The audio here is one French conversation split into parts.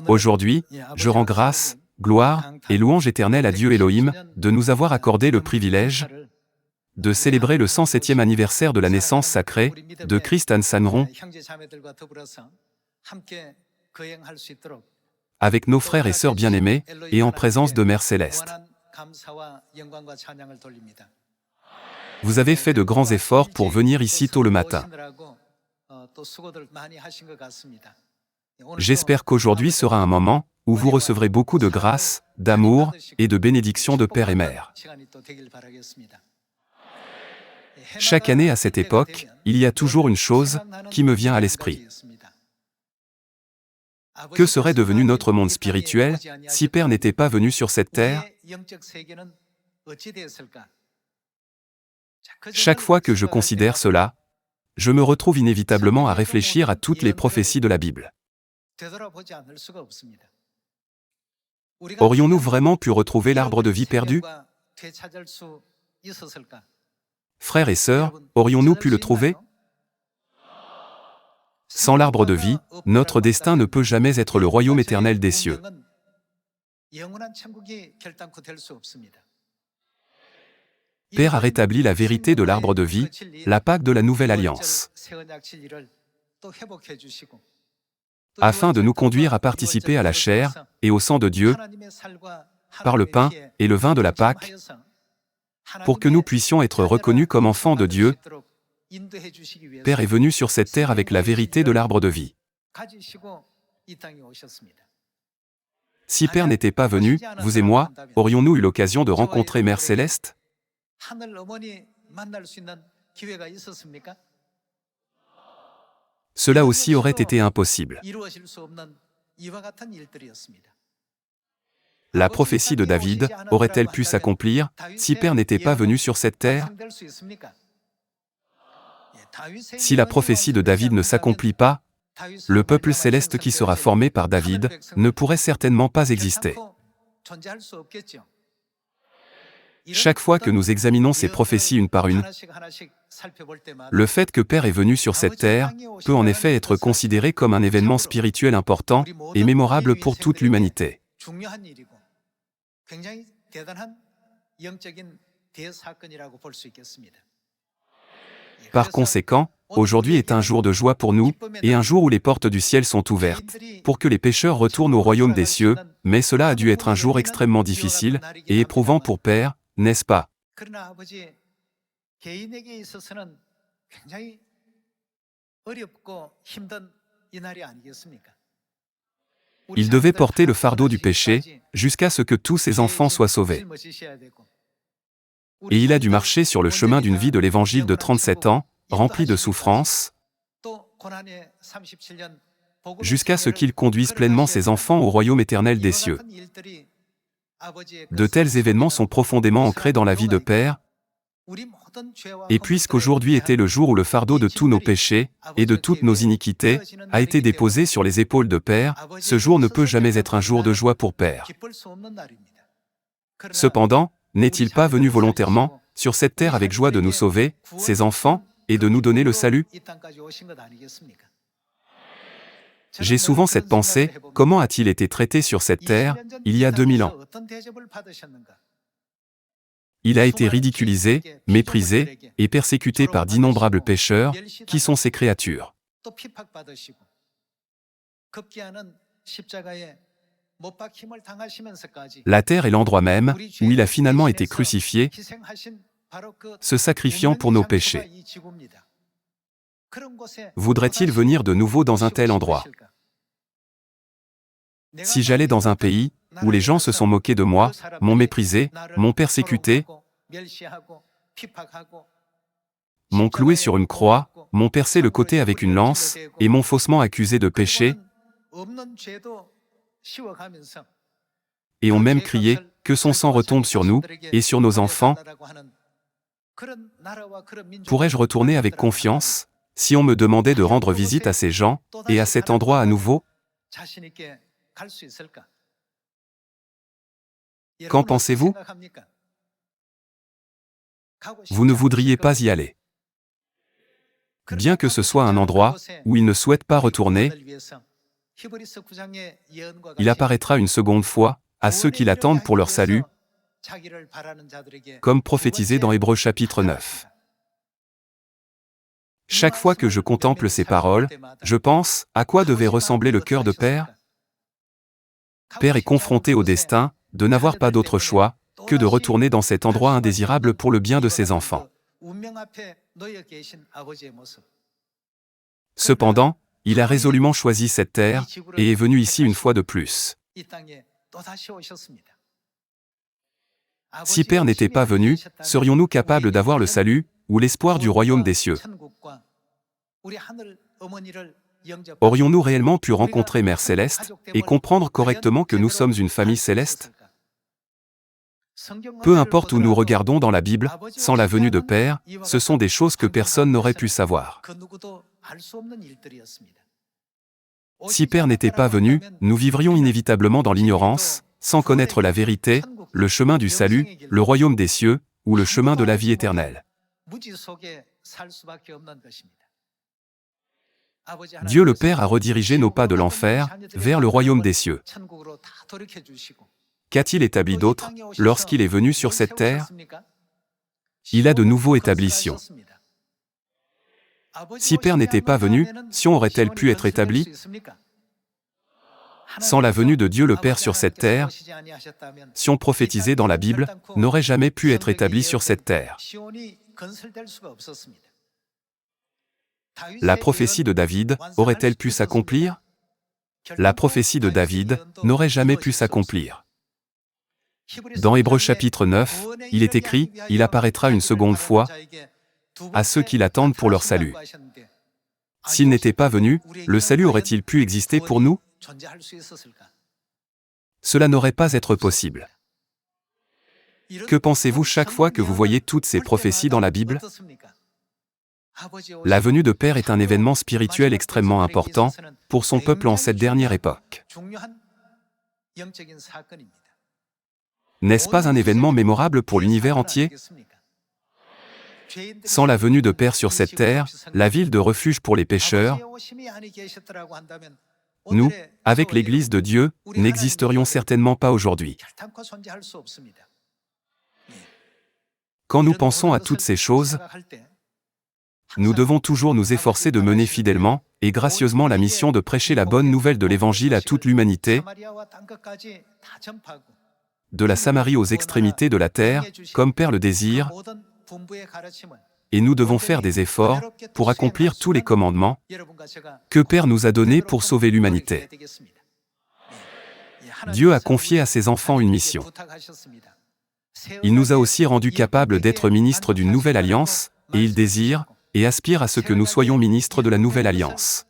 Aujourd'hui, je rends grâce, gloire et louange éternelle à Dieu Elohim de nous avoir accordé le privilège de célébrer le 107e anniversaire de la naissance sacrée de Christ Ansanron avec nos frères et sœurs bien-aimés et en présence de Mère Céleste. Vous avez fait de grands efforts pour venir ici tôt le matin. J'espère qu'aujourd'hui sera un moment où vous recevrez beaucoup de grâce, d'amour et de bénédictions de Père et Mère. Chaque année à cette époque, il y a toujours une chose qui me vient à l'esprit. Que serait devenu notre monde spirituel si Père n'était pas venu sur cette terre? Chaque fois que je considère cela, je me retrouve inévitablement à réfléchir à toutes les prophéties de la Bible. Aurions-nous vraiment pu retrouver l'arbre de vie perdu? Frères et sœurs, aurions-nous pu le trouver? Sans l'arbre de vie, notre destin ne peut jamais être le royaume éternel des cieux. Père a rétabli la vérité de l'arbre de vie, la Pâque de la Nouvelle Alliance, afin de nous conduire à participer à la chair et au sang de Dieu, par le pain et le vin de la Pâque, pour que nous puissions être reconnus comme enfants de Dieu. Père est venu sur cette terre avec la vérité de l'arbre de vie. Si Père n'était pas venu, vous et moi, aurions-nous eu l'occasion de rencontrer Mère Céleste? Cela aussi aurait été impossible. La prophétie de David aurait-elle pu s'accomplir si Père n'était pas venu sur cette terre? Si la prophétie de David ne s'accomplit pas, le peuple céleste qui sera formé par David ne pourrait certainement pas exister. Chaque fois que nous examinons ces prophéties une par une, le fait que Père est venu sur cette terre peut en effet être considéré comme un événement spirituel important et mémorable pour toute l'humanité. Par conséquent, aujourd'hui est un jour de joie pour nous, et un jour où les portes du ciel sont ouvertes, pour que les pécheurs retournent au royaume des cieux, mais cela a dû être un jour extrêmement difficile et éprouvant pour Père, n'est-ce pas? Il devait porter le fardeau du péché, jusqu'à ce que tous ses enfants soient sauvés. Et il a dû marcher sur le chemin d'une vie de l'Évangile de 37 ans, rempli de souffrances, jusqu'à ce qu'il conduise pleinement ses enfants au royaume éternel des cieux. De tels événements sont profondément ancrés dans la vie de Père, et puisqu'aujourd'hui était le jour où le fardeau de tous nos péchés et de toutes nos iniquités a été déposé sur les épaules de Père, ce jour ne peut jamais être un jour de joie pour Père. Cependant, n'est-il pas venu volontairement, sur cette terre avec joie de nous sauver, ses enfants, et de nous donner le salut? J'ai souvent cette pensée, comment a-t-il été traité sur cette terre, il y a 2000 ans? Il a été ridiculisé, méprisé, et persécuté par d'innombrables pécheurs, qui sont ses créatures. La terre est l'endroit même où il a finalement été crucifié, se sacrifiant pour nos péchés. Voudrait-il venir de nouveau dans un tel endroit? Si j'allais dans un pays où les gens se sont moqués de moi, m'ont méprisé, m'ont persécuté, m'ont cloué sur une croix, m'ont percé le côté avec une lance, et m'ont faussement accusé de péché, et ont même crié, que son sang retombe sur nous, et sur nos enfants, pourrais-je retourner avec confiance, si on me demandait de rendre visite à ces gens, et à cet endroit à nouveau? Qu'en pensez-vous? Vous ne voudriez pas y aller. Bien que ce soit un endroit où il ne souhaite pas retourner, Il apparaîtra une seconde fois à ceux qui l'attendent pour leur salut, comme prophétisé dans Hébreux chapitre 9. Chaque fois que je contemple ces paroles, je pense à quoi devait ressembler le cœur de Père. Père est confronté au destin de n'avoir pas d'autre choix que de retourner dans cet endroit indésirable pour le bien de ses enfants. Cependant, il a résolument choisi cette terre et est venu ici une fois de plus. Si Père n'était pas venu, serions-nous capables d'avoir le salut ou l'espoir du royaume des cieux? Aurions-nous réellement pu rencontrer Mère Céleste et comprendre correctement que nous sommes une famille céleste? Peu importe où nous regardons dans la Bible, sans la venue de Père, ce sont des choses que personne n'aurait pu savoir. Si Père n'était pas venu, nous vivrions inévitablement dans l'ignorance, sans connaître la vérité, le chemin du salut, le royaume des cieux, ou le chemin de la vie éternelle. Dieu le Père a redirigé nos pas de l'enfer vers le royaume des cieux. Qu'a-t-il établi d'autre lorsqu'il est venu sur cette terre? Il a de nouveau établi Sion. Si Père n'était pas venu, Sion aurait-elle pu être établie? Sans la venue de Dieu le Père sur cette terre, Sion prophétisé dans la Bible n'aurait jamais pu être établie sur cette terre. La prophétie de David aurait-elle pu s'accomplir? La prophétie de David n'aurait jamais pu s'accomplir. Dans Hébreux chapitre 9, il est écrit « Il apparaîtra une seconde fois à ceux qui l'attendent pour leur salut ». S'il n'était pas venu, le salut aurait-il pu exister pour nous? Cela n'aurait pas été possible. Que pensez-vous chaque fois que vous voyez toutes ces prophéties dans la Bible? La venue de Père est un événement spirituel extrêmement important pour son peuple en cette dernière époque. N'est-ce pas un événement mémorable pour l'univers entier? Sans la venue de Père sur cette terre, la ville de refuge pour les pécheurs, nous, avec l'Église de Dieu, n'existerions certainement pas aujourd'hui. Quand nous pensons à toutes ces choses, nous devons toujours nous efforcer de mener fidèlement et gracieusement la mission de prêcher la bonne nouvelle de l'Évangile à toute l'humanité, de la Samarie aux extrémités de la terre, comme Père le désire, et nous devons faire des efforts pour accomplir tous les commandements que Père nous a donnés pour sauver l'humanité. Dieu a confié à ses enfants une mission. Il nous a aussi rendus capables d'être ministres d'une nouvelle alliance, et il désire et aspire à ce que nous soyons ministres de la nouvelle alliance.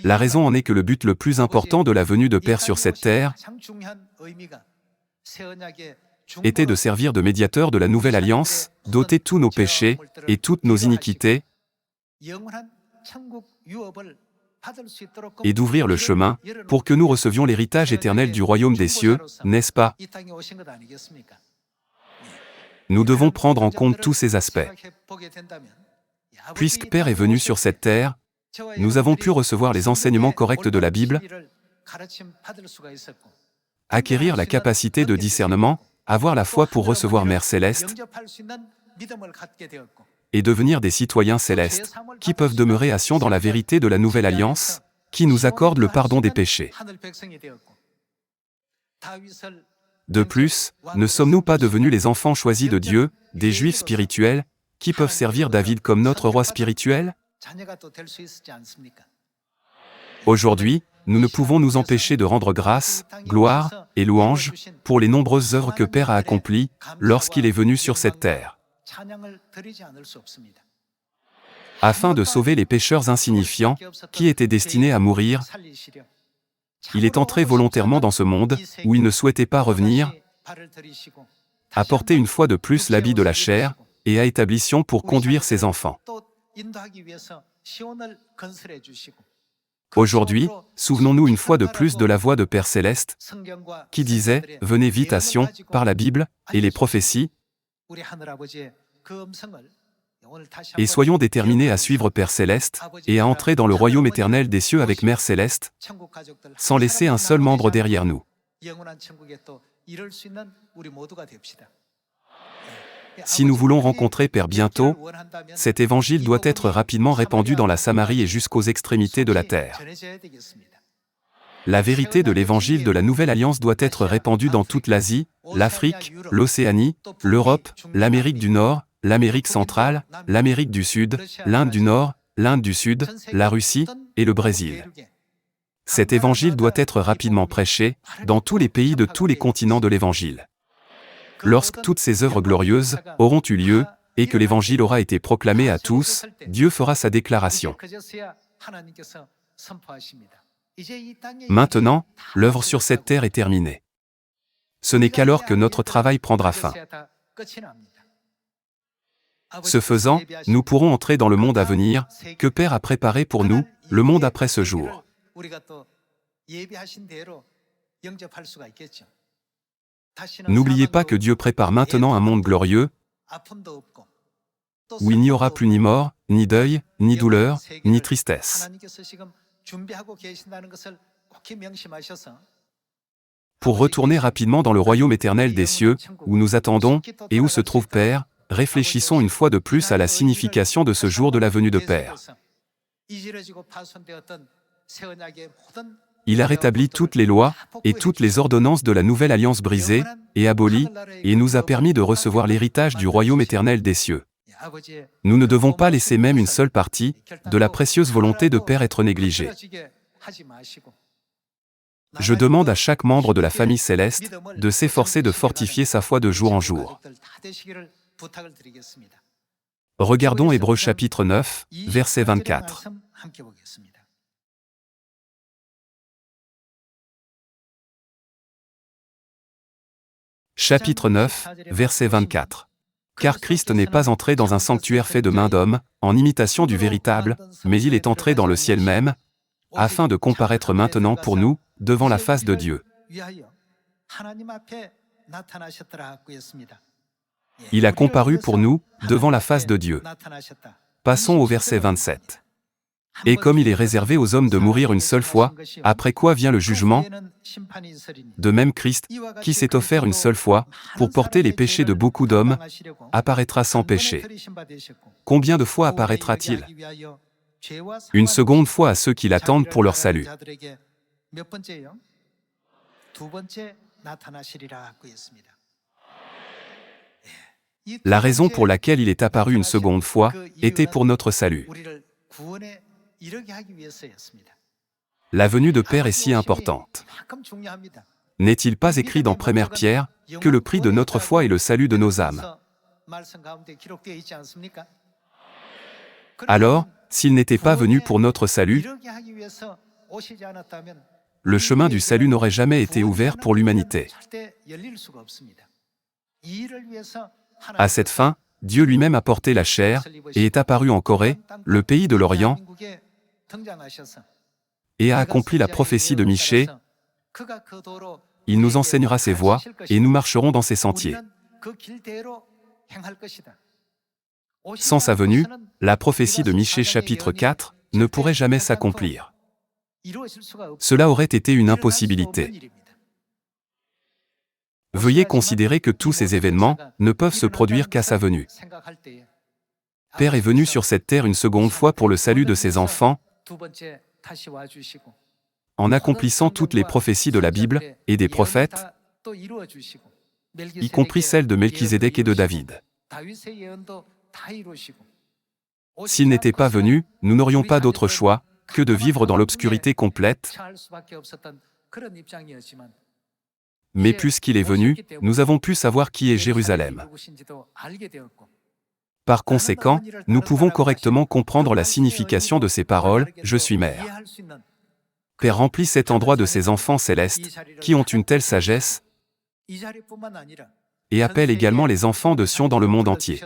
La raison en est que le but le plus important de la venue de Père sur cette terre était de servir de médiateur de la nouvelle alliance, d'ôter tous nos péchés et toutes nos iniquités, et d'ouvrir le chemin pour que nous recevions l'héritage éternel du royaume des cieux, n'est-ce pas? Nous devons prendre en compte tous ces aspects. Puisque Père est venu sur cette terre, nous avons pu recevoir les enseignements corrects de la Bible, acquérir la capacité de discernement, avoir la foi pour recevoir Mère Céleste, et devenir des citoyens célestes, qui peuvent demeurer à Sion dans la vérité de la nouvelle alliance, qui nous accorde le pardon des péchés. De plus, ne sommes-nous pas devenus les enfants choisis de Dieu, des Juifs spirituels, qui peuvent servir David comme notre roi spirituel? Aujourd'hui, nous ne pouvons nous empêcher de rendre grâce, gloire et louange pour les nombreuses œuvres que Père a accomplies lorsqu'il est venu sur cette terre. Afin de sauver les pécheurs insignifiants qui étaient destinés à mourir, il est entré volontairement dans ce monde où il ne souhaitait pas revenir, a porté une fois de plus l'habit de la chair et a établi Sion pour conduire ses enfants. Aujourd'hui, souvenons-nous une fois de plus de la voix de Père Céleste qui disait « Venez vite à Sion » par la Bible et les prophéties. Et soyons déterminés à suivre Père Céleste, et à entrer dans le royaume éternel des cieux avec Mère Céleste, sans laisser un seul membre derrière nous. Si nous voulons rencontrer Père bientôt, cet évangile doit être rapidement répandu dans la Samarie et jusqu'aux extrémités de la terre. La vérité de l'évangile de la Nouvelle Alliance doit être répandue dans toute l'Asie, l'Afrique, l'Océanie, l'Europe, l'Amérique du Nord, l'Amérique centrale, l'Amérique du Sud, l'Inde du Nord, l'Inde du Sud, la Russie et le Brésil. Cet évangile doit être rapidement prêché dans tous les pays de tous les continents de l'évangile. Lorsque toutes ces œuvres glorieuses auront eu lieu et que l'évangile aura été proclamé à tous, Dieu fera sa déclaration. Maintenant, l'œuvre sur cette terre est terminée. Ce n'est qu'alors que notre travail prendra fin. Ce faisant, nous pourrons entrer dans le monde à venir, que Père a préparé pour nous, le monde après ce jour. N'oubliez pas que Dieu prépare maintenant un monde glorieux, où il n'y aura plus ni mort, ni deuil, ni douleur, ni tristesse. Pour retourner rapidement dans le royaume éternel des cieux, où nous attendons, et où se trouve Père, réfléchissons une fois de plus à la signification de ce jour de la venue de Père. Il a rétabli toutes les lois et toutes les ordonnances de la nouvelle alliance brisée et abolie, et nous a permis de recevoir l'héritage du royaume éternel des cieux. Nous ne devons pas laisser même une seule partie de la précieuse volonté de Père être négligée. Je demande à chaque membre de la famille céleste de s'efforcer de fortifier sa foi de jour en jour. Regardons Hébreux chapitre 9, verset 24. Chapitre 9, verset 24. Car Christ n'est pas entré dans un sanctuaire fait de main d'homme, en imitation du véritable, mais il est entré dans le ciel même, afin de comparaître maintenant pour nous, devant la face de Dieu. Il a comparu pour nous, devant la face de Dieu. Passons au verset 27. Et comme il est réservé aux hommes de mourir une seule fois, après quoi vient le jugement, de même Christ, qui s'est offert une seule fois, pour porter les péchés de beaucoup d'hommes, apparaîtra sans péché. Combien de fois apparaîtra-t-il? Une seconde fois à ceux qui l'attendent pour leur salut. La raison pour laquelle il est apparu une seconde fois était pour notre salut. La venue de Père est si importante. N'est-il pas écrit dans 1 Pierre que le prix de notre foi est le salut de nos âmes? Alors, s'il n'était pas venu pour notre salut, le chemin du salut n'aurait jamais été ouvert pour l'humanité. À cette fin, Dieu lui-même a porté la chair et est apparu en Corée, le pays de l'Orient, et a accompli la prophétie de Michée. Il nous enseignera ses voies, et nous marcherons dans ses sentiers. Sans sa venue, la prophétie de Michée chapitre 4 ne pourrait jamais s'accomplir. Cela aurait été une impossibilité. Veuillez considérer que tous ces événements ne peuvent se produire qu'à sa venue. Père est venu sur cette terre une seconde fois pour le salut de ses enfants, en accomplissant toutes les prophéties de la Bible et des prophètes, y compris celles de Melchizedek et de David. S'il n'était pas venu, nous n'aurions pas d'autre choix que de vivre dans l'obscurité complète. Mais puisqu'il est venu, nous avons pu savoir qui est Jérusalem. Par conséquent, nous pouvons correctement comprendre la signification de ces paroles « Je suis mère ». Père remplit cet endroit de ses enfants célestes, qui ont une telle sagesse, et appelle également les enfants de Sion dans le monde entier.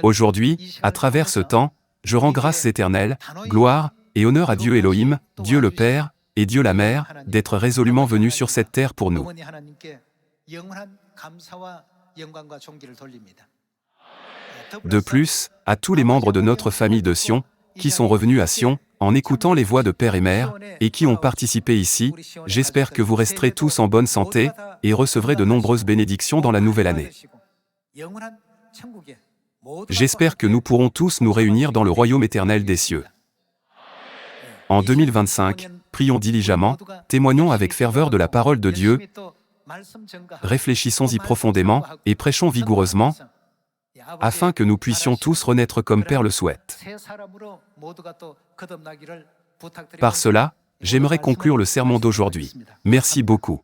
Aujourd'hui, à travers ce temps, je rends grâce éternelle, gloire et honneur à Dieu Elohim, Dieu le Père, et Dieu la Mère, d'être résolument venus sur cette terre pour nous. De plus, à tous les membres de notre famille de Sion, qui sont revenus à Sion, en écoutant les voix de Père et Mère, et qui ont participé ici, j'espère que vous resterez tous en bonne santé, et recevrez de nombreuses bénédictions dans la nouvelle année. J'espère que nous pourrons tous nous réunir dans le royaume éternel des cieux. En 2025, prions diligemment, témoignons avec ferveur de la parole de Dieu, réfléchissons-y profondément, et prêchons vigoureusement, afin que nous puissions tous renaître comme Père le souhaite. Par cela, j'aimerais conclure le sermon d'aujourd'hui. Merci beaucoup.